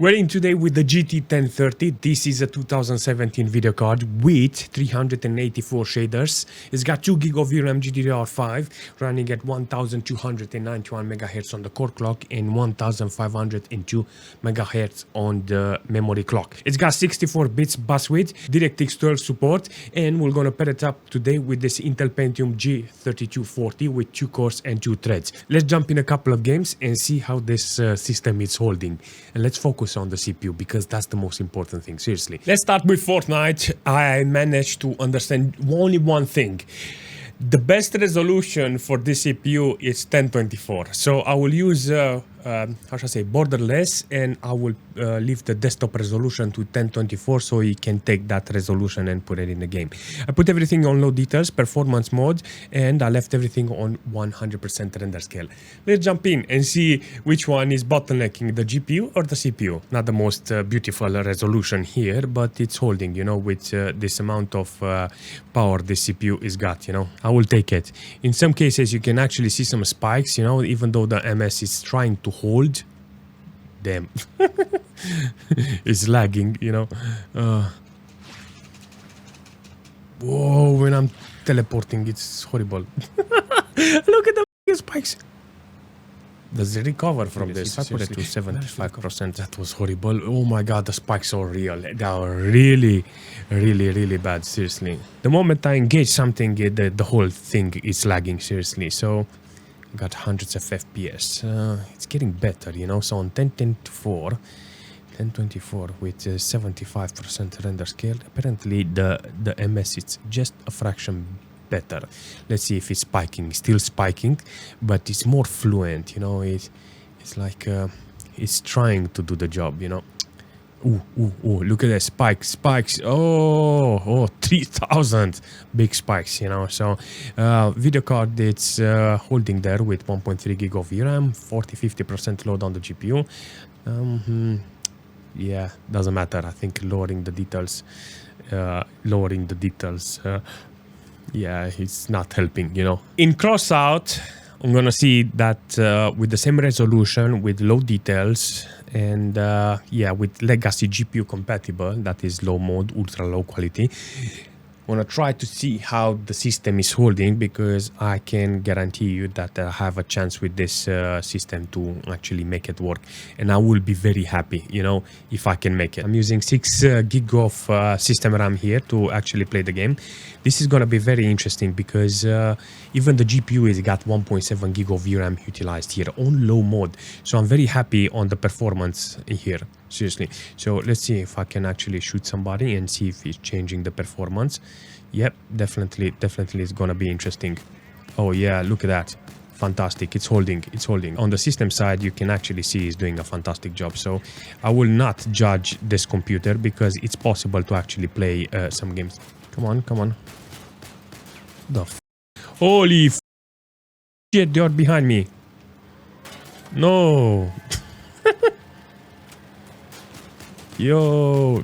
We're in today with the GT1030. This is a 2017 video card with 384 shaders. It's got 2 GB of VRAM GDDR5 running at 1291 MHz on the core clock and 1502 MHz on the memory clock. It's got 64 bits bus width, DirectX 12 support, and we're gonna pair it up today with this Intel Pentium G3240 with 2 cores and 2 threads. Let's jump in a couple of games and see how this system is holding. And let's focus on the CPU because that's the most important thing, seriously. Let's start with Fortnite. I managed to understand only one thing. The best resolution for this CPU is 1024. So I will use, how should I say, borderless, and I will leave the desktop resolution to 1024 so you can take that resolution and put it in the game. I put everything on low details, performance mode, and I left everything on 100% render scale. Let's jump in and see which one is bottlenecking, the GPU or the CPU. Not the most beautiful resolution here, but it's holding, you know, with this amount of power this CPU is got, you know. I will take it. In some cases, you can actually see some spikes, you know, even though the MS is trying to hold. Damn. It's lagging, you know. Whoa, when I'm teleporting, it's horrible. Look at the spikes. Does it recover from this? If I put it to 75%, that was horrible. Oh my god, the spikes are real. They are really, really bad, seriously. The moment I engage something, the whole thing is lagging, seriously. So, got hundreds of FPS. It's getting better, you know. So on 1024 with 75% render scale, apparently the MS is just a fraction better. Let's see if it's spiking. Still spiking, but it's more fluent, you know. It's like it's trying to do the job, you know. Ooh, look at the spikes. Oh, 3000 big spikes, you know. So video card, it's holding there with 1.3 gig of VRAM, 40-50% load on the GPU. Yeah, doesn't matter. I think lowering the details, yeah, it's not helping, you know. In Crossout, I'm gonna see that with the same resolution, with low details, and yeah, with Legacy GPU compatible, that is low mode, ultra low quality. I want to try to see how the system is holding, because I can guarantee you that I have a chance with this system to actually make it work, and I will be very happy, you know, if I can make it. I'm using 6 gig of system RAM here to actually play the game. This is going to be very interesting because even the GPU has got 1.7 gig of VRAM utilized here on low mode, so I'm very happy on the performance here, seriously. So let's see if I can actually shoot somebody and see if it's changing the performance. Yep, definitely it's gonna be interesting. Oh yeah, look at that. Fantastic. It's holding. On the system side, you can actually see it's doing a fantastic job. So I will not judge this computer because it's possible to actually play some games. Come on. The f. Holy f. Shit, they're behind me. No. Yo.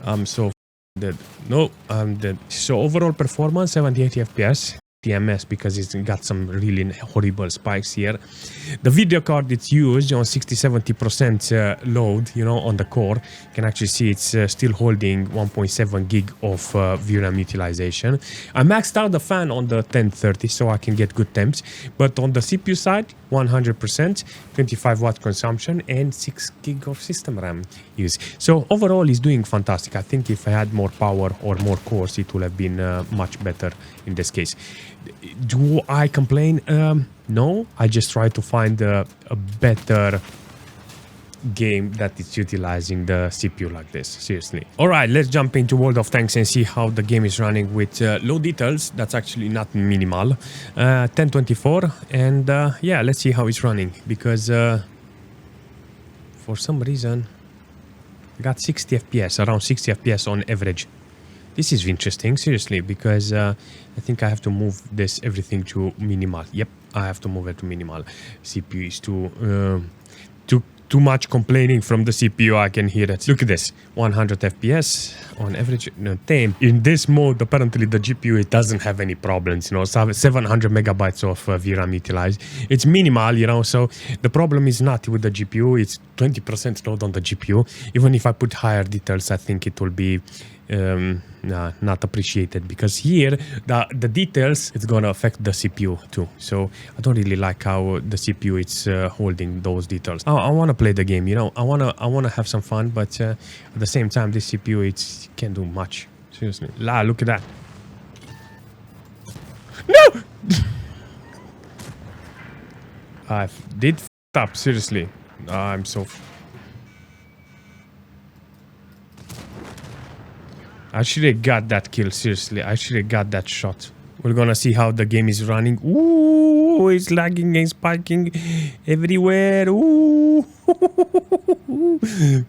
I'm so dead. No, I'm dead. So overall performance, 70-80 FPS. TMS, because it's got some really horrible spikes here. The video card it's used on 60-70% load, you know, on the core. You can actually see it's still holding 1.7 gig of VRAM utilization. I maxed out the fan on the 1030 so I can get good temps, but on the CPU side, 100%, 25 watt consumption, and 6 gig of system RAM use. So overall, it's doing fantastic. I think if I had more power or more cores, it would have been much better in this case. Do I complain? No, I just try to find a better game that is utilizing the CPU like this, seriously. Alright, let's jump into World of Tanks and see how the game is running with low details. That's actually not minimal. 1024, and yeah, let's see how it's running, because for some reason I got 60 FPS, around 60 FPS on average. This is interesting, seriously, because I think I have to move everything to minimal. Yep, I have to move it to minimal. CPU is to too much complaining from the CPU. I can hear it. Look at this, 100 FPS on average. No, damn. In this mode, apparently the GPU, it doesn't have any problems. You know, 700 megabytes of VRAM utilized. It's minimal, you know. So the problem is not with the GPU. It's 20% load on the GPU. Even if I put higher details, I think it will be not appreciated, because here the details, it's gonna affect the CPU too. So I don't really like how the CPU is holding those details. I want to play the game, you know. I wanna have some fun, but at the same time, this CPU, it can't do much. Seriously, look at that. No. I did up, seriously. I'm so. I should have got that kill, seriously. I should have got that shot. We're gonna see how the game is running. Ooh, it's lagging and spiking everywhere. Ooh.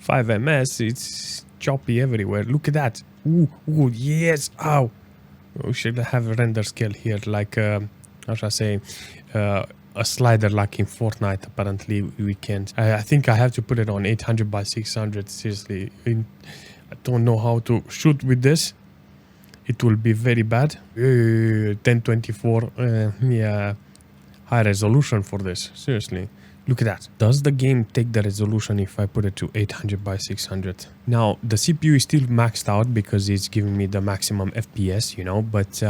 5 ms, it's choppy everywhere. Look at that. Ooh, yes. Ow. We should have a render scale here, like, how should I say, a slider like in Fortnite. Apparently, we can't. I think I have to put it on 800 by 600, seriously. I don't know how to shoot with this. It will be very bad. 1024, yeah, high resolution for this. Seriously, look at that. Does the game take the resolution if I put it to 800 by 600? Now, the CPU is still maxed out because it's giving me the maximum FPS, you know. But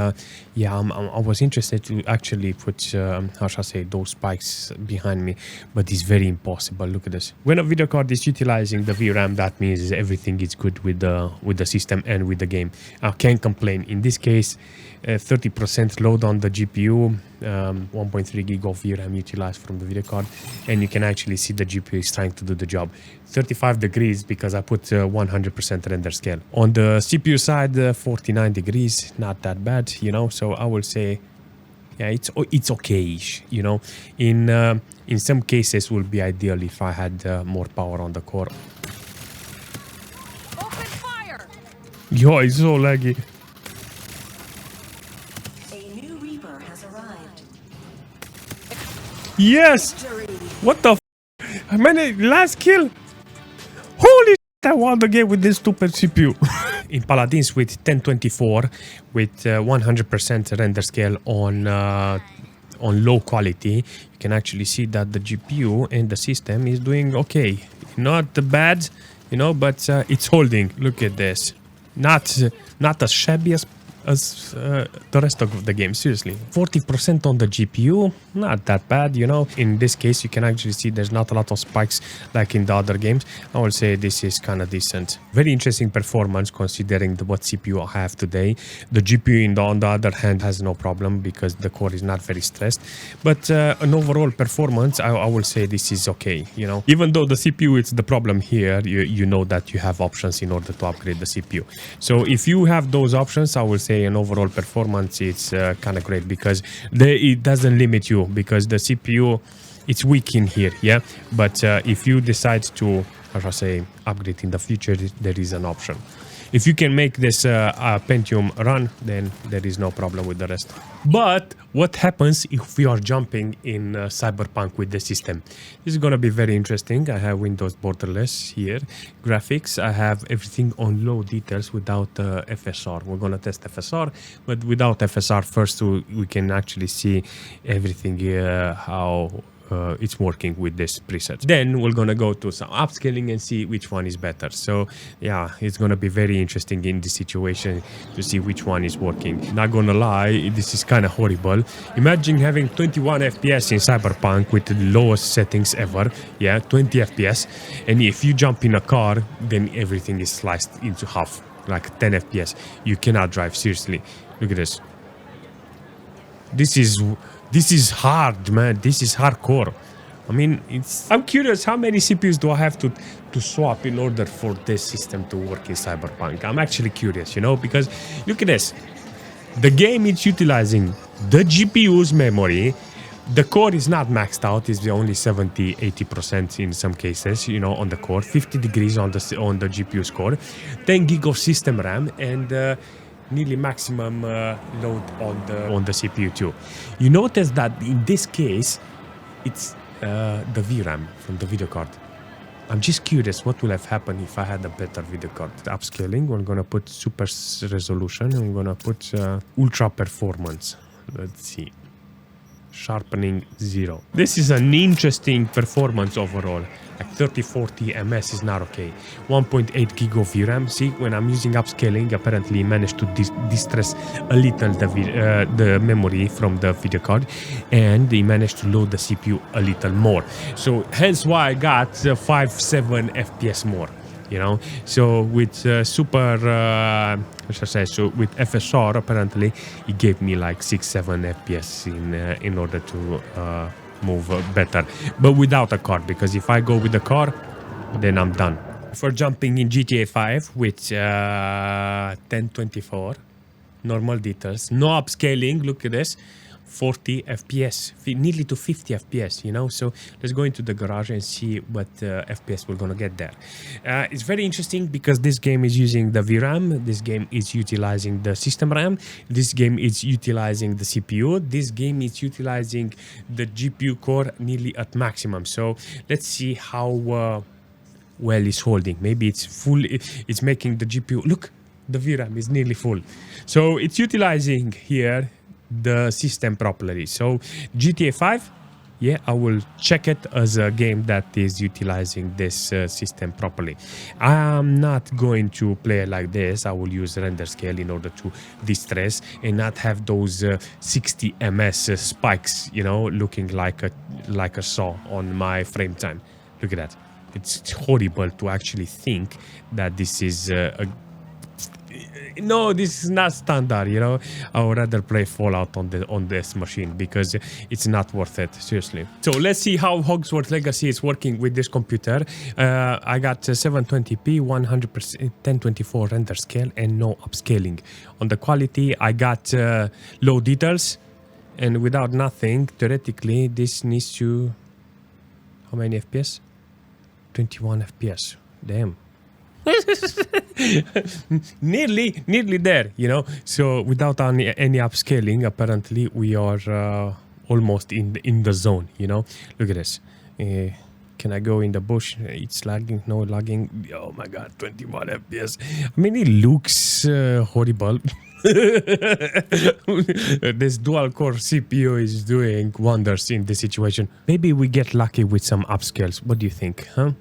yeah, I was interested to actually put, how shall I say, those spikes behind me. But it's very impossible. Look at this. When a video card is utilizing the VRAM, that means everything is good with the system and with the game. I can't complain. In this case, 30% load on the GPU, 1.3 gig of VRAM utilized from the video card, and you can actually see the GPU is trying to do the job. 35 degrees because I put 100% render scale. On the CPU side, 49 degrees, not that bad, you know. So I will say, yeah, it's okay-ish, you know. In some cases, would be ideal if I had more power on the core. Open fire! Yo, it's so laggy. A new Reaper has arrived. Yes! Victory. What the f? I mean, last kill. Holy shit, I won the game with this stupid CPU. In Paladins with 1024 with 100% render scale on low quality, you can actually see that the GPU and the system is doing okay. Not bad, you know, but it's holding. Look at this. Not as shabby as the rest of the game, seriously. 40% on the GPU, not that bad, you know. In this case, you can actually see there's not a lot of spikes like in the other games. I will say this is kind of decent. Very interesting performance considering what CPU I have today. The GPU on the other hand has no problem because the core is not very stressed. But an overall performance, I will say this is okay, you know. Even though the CPU is the problem here, you know that you have options in order to upgrade the CPU. So if you have those options, I will say an overall performance, it's kind of great because it doesn't limit you, because the CPU, it's weak in here, yeah. But if you decide to, how should I say, upgrade in the future, there is an option. If you can make this Pentium run, then there is no problem with the rest. But what happens if we are jumping in Cyberpunk with the system? This is going to be very interesting. I have Windows borderless here. Graphics, I have everything on low details without FSR. We're going to test FSR, but without FSR first we can actually see everything how it's working with this preset. Then we're gonna go to some upscaling and see which one is better. So yeah, it's gonna be very interesting in this situation to see which one is working. Not gonna lie, this is kind of horrible. Imagine having 21 FPS in Cyberpunk with the lowest settings ever. Yeah, 20 FPS, and if you jump in a car, then everything is sliced into half, like 10 FPS. You cannot drive, seriously. Look at this. This is hard, man. This is hardcore. I mean, I'm curious, how many CPUs do I have to swap in order for this system to work in Cyberpunk? I'm actually curious, you know, because look at this. The game is utilizing the GPU's memory. The core is not maxed out. It's only 70-80% in some cases, you know, on the core. 50 degrees on the GPU's core. 10 gig of system RAM and nearly maximum load on the CPU too. You notice that in this case, it's the VRAM from the video card. I'm just curious what will have happened if I had a better video card. Upscaling, we're gonna put super resolution, and we're gonna put ultra performance. Let's see. Sharpening 0. This is an interesting performance overall. Like 3040 ms is not okay. 1.8 gig of VRAM. See, when I'm using upscaling, apparently managed to distress a little the memory from the video card, and they managed to load the CPU a little more. So hence why I got 5-7 FPS more. You know, so with with FSR apparently it gave me like 6-7 FPS in order to move better, but without a card, because if I go with the card, then I'm done. For jumping in GTA 5 with 1024, normal details, no upscaling. Look at this. 40 FPS, nearly to 50 FPS, you know. So let's go into the garage and see what FPS we're gonna get there. It's very interesting because this game is using the VRAM, this game is utilizing the system RAM, this game is utilizing the CPU, this game is utilizing the GPU core nearly at maximum. So let's see how well it's holding. Maybe it's full, it's making the GPU, look, the VRAM is nearly full. So it's utilizing here the system properly. So GTA 5, yeah, I will check it as a game that is utilizing this system properly. I'm not going to play it like this. I will use render scale in order to distress and not have those 60 ms spikes, you know, looking like a saw on my frame time. Look at that. It's horrible to actually think that this is no, this is not standard, you know. I would rather play Fallout on this machine because it's not worth it, seriously. So let's see how Hogwarts Legacy is working with this computer. I got 720p, 100% 1024 render scale, and no upscaling. On the quality, I got low details, and without nothing, theoretically, this needs to... How many FPS? 21 FPS. Damn. nearly there, you know. So without any upscaling, apparently we are almost in the zone, you know. Look at this. Can I go in the bush? It's lagging. No lagging. Oh my god, 21 FPS. I mean, it looks horrible. This dual core CPU is doing wonders in this situation. Maybe we get lucky with some upscales. What do you think, huh?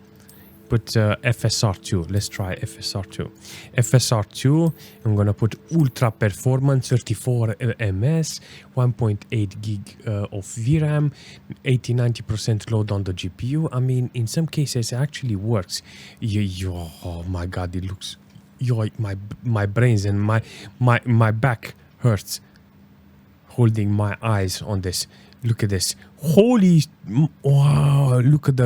Put FSR2. Let's try FSR2. FSR2, I'm gonna put ultra performance, 34 ms, 1.8 gig of VRAM, 80-90% load on the GPU. I mean, in some cases, it actually works. Oh my god, it looks... my brains and my back hurts holding my eyes on this. Look at this. Holy... Wow, look at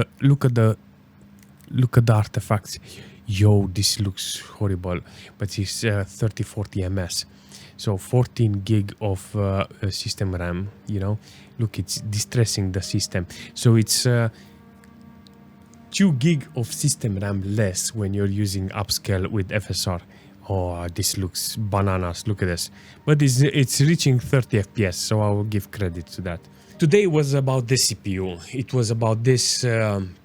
the artifacts. Yo, this looks horrible, but it's 3040 ms, so 14 gig of system RAM, you know. Look, it's distressing the system. So it's 2 gig of system RAM less when you're using upscale with FSR. Oh, this looks bananas. Look at this. But it's reaching 30 FPS, so I will give credit to that. Today was about the CPU. It was about this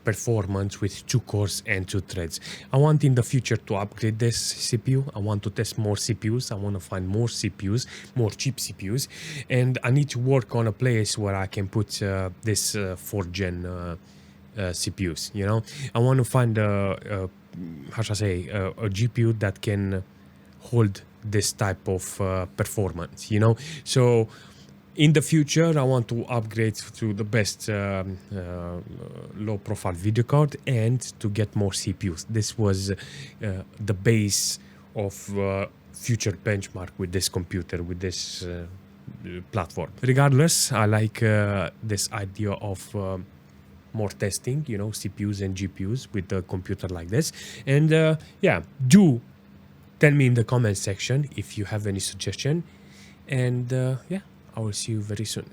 performance with 2 cores and 2 threads. I want in the future to upgrade this CPU. I want to test more CPUs. I want to find more CPUs, more cheap CPUs. And I need to work on a place where I can put this 4th gen CPUs, you know. I want to find a GPU that can hold this type of performance, you know. So in the future, I want to upgrade to the best low-profile video card and to get more CPUs. This was the base of future benchmark with this computer, with this platform. Regardless, I like this idea of more testing, you know, CPUs and GPUs with a computer like this. And yeah, do tell me in the comment section if you have any suggestion. And yeah, I will see you very soon.